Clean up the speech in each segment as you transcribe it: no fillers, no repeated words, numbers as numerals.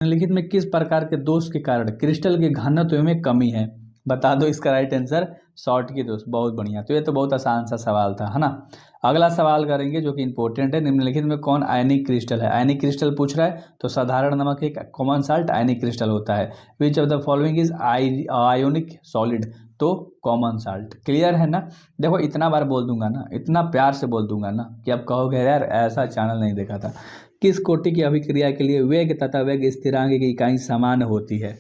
निम्नलिखित में किस प्रकार के दोष के कारण क्रिस्टल के घनत्व में कमी है? बता दो इसका राइट आंसर शॉर्ट की दोष। बहुत बढ़िया, तो ये तो बहुत आसान सा सवाल था, है ना। अगला सवाल करेंगे जो कि इंपॉर्टेंट है। निम्नलिखित में कौन आयनिक क्रिस्टल है? आयनिक क्रिस्टल पूछ रहा है तो साधारण नमक एक कॉमन साल्ट आयनिक क्रिस्टल होता है। Which of the following is ionic solid? तो कॉमन साल्ट। क्लियर है ना। देखो इतना बार बोल दूंगा ना, इतना प्यार से बोल दूंगा ना कि आप कहोगे यार ऐसा चैनल नहीं देखा था। किस कोटि की अभिक्रिया के लिए वेग तथा वेग स्थिरांक की इकाई समान होती है?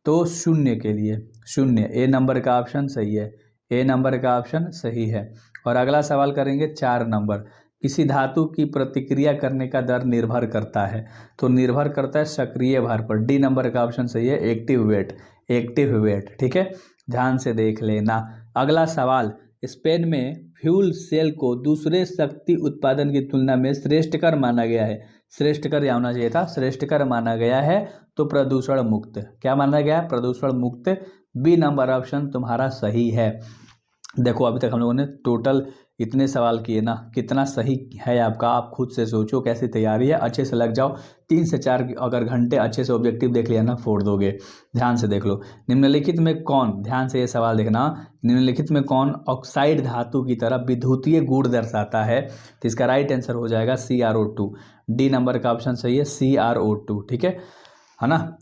तो शून्य के लिए शून्य। ए नंबर का ऑप्शन सही है, ए नंबर का ऑप्शन सही है। और अगला सवाल करेंगे 4 नंबर। किसी धातु की प्रतिक्रिया करने का दर निर्भर करता है? तो निर्भर करता है सक्रिय भार पर। डी नंबर का ऑप्शन सही है, एक्टिव वेट। एक्टिव वेट, ठीक है, ध्यान से देख लेना। अगला सवाल, स्पेन में फ्यूल सेल को दूसरे शक्ति उत्पादन की तुलना में श्रेष्ठकर माना गया है। श्रेष्ठकर या होना चाहिए था, श्रेष्ठकर माना गया है। तो प्रदूषण मुक्त। क्या माना गया है? प्रदूषण मुक्त। बी नंबर ऑप्शन तुम्हारा सही है। देखो अभी तक हम लोगों ने टोटल इतने सवाल किए ना, कितना सही है आपका, आप खुद से सोचो कैसी तैयारी है। अच्छे से लग जाओ, 3 से 4 अगर घंटे अच्छे से ऑब्जेक्टिव देख लिया ना, फोड़ दोगे। ध्यान से देख लो। निम्नलिखित में कौन, ध्यान से ये सवाल देखना, निम्नलिखित में कौन ऑक्साइड धातु की तरह विद्युतीय गुण दर्शाता है? तो इसका राइट आंसर हो जाएगा CrO2। डी नंबर का ऑप्शन सही है, CrO2, ठीक है ना।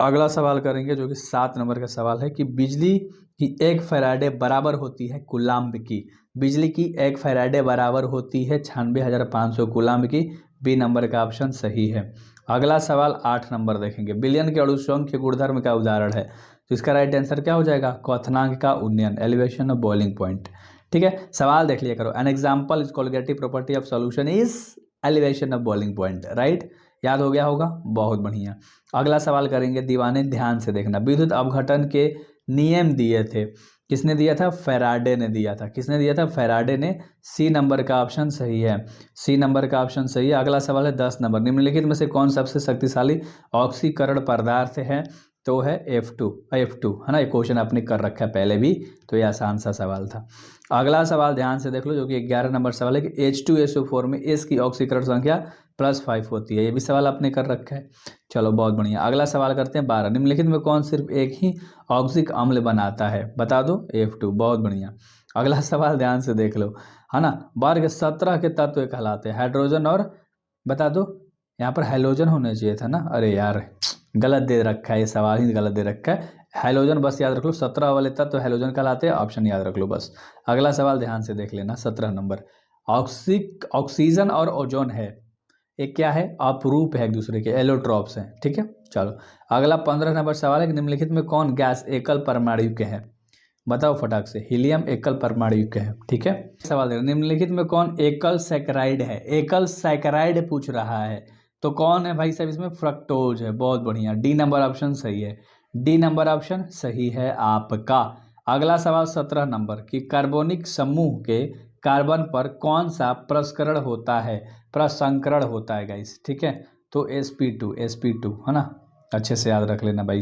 अगला सवाल करेंगे जो कि 7 नंबर का सवाल है कि बिजली की 1 फैराडे बराबर होती है कूलाम्ब की? बिजली की 1 फैराडे बराबर होती है 96,500 कूलाम्ब की। बी नंबर का ऑप्शन सही है। अगला सवाल 8 नंबर देखेंगे। बिलियन के अणुसंख्य गुणधर्म का उदाहरण है? तो इसका राइट आंसर क्या हो जाएगा? क्वथनांक का उन्नयन, एलिवेशन ऑफ बॉइलिंग पॉइंट, ठीक है। सवाल देख लिया करो। An example is colligative property of solution is elevation of boiling point, right. याद हो गया होगा, बहुत बढ़िया। अगला सवाल करेंगे, दीवाने ध्यान से देखना। विद्युत अपघटन के नियम दिए थे, किसने दिया था? फैराडे ने दिया था। किसने दिया था? फैराडे ने। सी नंबर का ऑप्शन सही है, सी नंबर का ऑप्शन सही है। अगला सवाल है 10 नंबर। निम्नलिखित में से कौन सबसे शक्तिशाली ऑक्सीकरण पदार्थ है? तो है F2 है ना। ये क्वेश्चन आपने कर रखा है पहले भी, तो ये आसान सा सवाल था। अगला सवाल ध्यान से देख लो जो कि 11 नंबर सवाल है कि H2SO4 में S की ऑक्सीकरण संख्या +5 होती है। ये भी सवाल आपने कर रखा है। चलो बहुत बढ़िया। अगला सवाल करते हैं 12। निम्नलिखित में कौन सिर्फ एक ही ऑक्सिक अम्ल बनाता है? बता दो, F2। बहुत बढ़िया। अगला सवाल ध्यान से देख लो, है ना। वर्ग 17 के तत्व कहलाते हैं? हाइड्रोजन और, बता दो, यहाँ पर हैलोजन होना चाहिए था ना। अरे यार गलत दे रखा है, ये सवाल ही गलत दे रखा है। हैलोजन बस याद रख लो, 17 वाले तत्व हैलोजन कहलाते हैं। ऑप्शन याद रख लो बस। अगला सवाल ध्यान से देख लेना, 17 नंबर। ऑक्सीजन और ओजोन है, एक क्या है? अपरूप है एक दूसरे के, एलोट्रॉप्स हैं, ठीक है। चलो अगला 15 नंबर सवाल है कि निम्नलिखित में कौन गैस एकल परमाणु है? बताओ फटाक से। हीलियम एकल परमाणु है, ठीक है। सवाल देखो, निम्नलिखित में कौन एकल सैकराइड है? एकल सैकराइड पूछ रहा है, तो कौन है भाई साहब इसमें? फ्रक्टोज है। बहुत बढ़िया, डी नंबर ऑप्शन सही है, डी नंबर ऑप्शन सही है आपका। अगला सवाल 17 नंबर कि कार्बोनिक समूह के कार्बन पर कौन सा प्रसंकरण होता है? प्रसंकरण होता है गाइस, ठीक है। तो sp2 है ना। अच्छे से याद रख लेना भाई,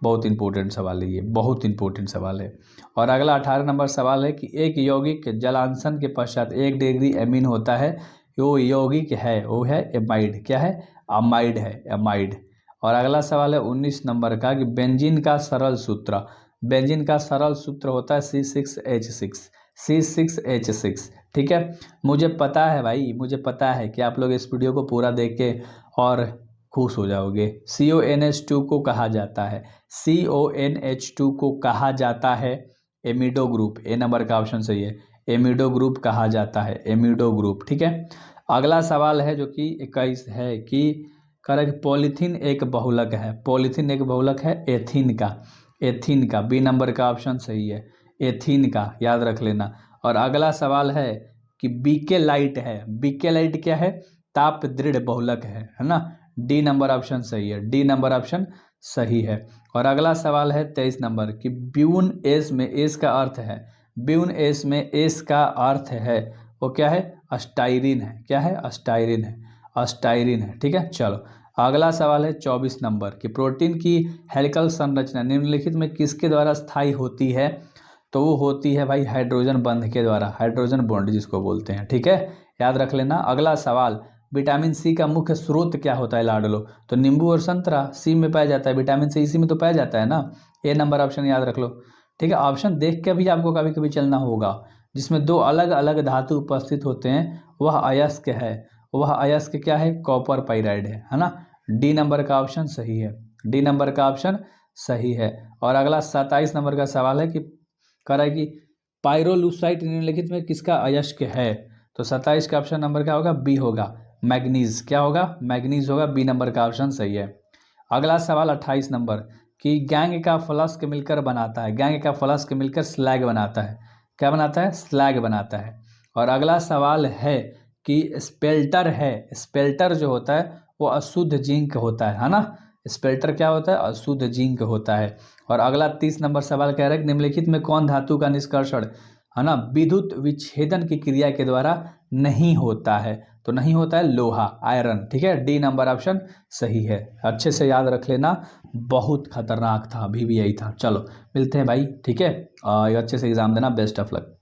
बहुत इंपॉर्टेंट सवाल है ये, बहुत इंपॉर्टेंट सवाल है। और अगला 18 नंबर सवाल है कि एक यौगिक जलांशन के पश्चात 1 डिग्री एमीन होता है, वो यौगिक है, वो है एमाइड। क्या है? अमाइड है, एमाइड। और अगला सवाल है 19 नंबर का कि बेंजीन का सरल सूत्र, बेंजीन का सरल सूत्र होता है C6H6, ठीक है। मुझे पता है भाई, मुझे पता है कि आप लोग इस वीडियो को पूरा देख के और खुश हो जाओगे। CONH2 को कहा जाता है, CONH2 को कहा जाता है एमिडो ग्रुप। ए नंबर का ऑप्शन सही है, एमिडो ग्रुप कहा जाता है, एमिडो ग्रुप, ठीक है। अगला सवाल है जो कि 21 है कि पॉलीथीन एक बहुलक है, पॉलीथीन एक बहुलक है एथीन का, एथीन का। बी नंबर का ऑप्शन सही है, एथीन का, याद रख लेना। और अगला सवाल है कि बीकेलाइट है, बीकेलाइट क्या है? ताप दृढ़ बहुलक है ना। डी नंबर ऑप्शन सही है, डी नंबर ऑप्शन सही है। और अगला सवाल है 23 नंबर कि ब्यून एस में एस का अर्थ है, ब्यून एस में एस का अर्थ है वो क्या है? अस्टाइरिन है। क्या है? अस्टाइरिन है, अस्टाइरिन है, ठीक है। चलो अगला सवाल है 24 नंबर कि प्रोटीन की हेलिकल संरचना निम्नलिखित में किसके द्वारा स्थायी होती है? तो वो होती है भाई हाइड्रोजन बंध के द्वारा, हाइड्रोजन बॉन्ड जिसको बोलते हैं, ठीक है, याद रख लेना। अगला सवाल विटामिन सी का मुख्य स्रोत क्या होता है लाडलो, तो नींबू और संतरा सी में पाया जाता है, विटामिन सी इसी में तो पाया जाता है ना। ए नंबर ऑप्शन याद रख लो। ठीक है, ऑप्शन देख के भी आपको कभी कभी चलना होगा। जिसमें दो अलग अलग धातु उपस्थित होते हैं वह अयस्क है, वह अयस्क क्या है, कॉपर पाइराइड है ना। डी नंबर का ऑप्शन सही है, डी नंबर का ऑप्शन सही है। और अगला 27 नंबर का सवाल है कि कह रहा है कि पाइरोलूसाइट निम्नलिखित में किसका अयस्क है, तो 27 का ऑप्शन नंबर क्या होगा, बी होगा, मैग्नीज। क्या होगा, मैग्नीज होगा, बी नंबर का ऑप्शन सही है। अगला सवाल 28 नंबर कि गैंग का फ्लास्क मिलकर बनाता है, गैंग का फ्लास्क मिलकर स्लैग बनाता है, क्या बनाता है, स्लैग बनाता है। और अगला सवाल है कि स्पेल्टर है, स्पेल्टर जो होता है वो अशुद्ध जिंक होता है ना, स्पेल्टर क्या होता है, अशुद्ध जिंक होता है। और अगला 30 नंबर सवाल कह रहा है कि निम्नलिखित में कौन धातु का निष्कर्षण है ना विद्युत विच्छेदन की क्रिया के द्वारा नहीं होता है, तो नहीं होता है लोहा, आयरन। ठीक है, डी नंबर ऑप्शन सही है। अच्छे से याद रख लेना, बहुत खतरनाक था, अभी भी यही था। चलो मिलते हैं भाई, ठीक है, अच्छे से एग्जाम देना, बेस्ट ऑफ लक।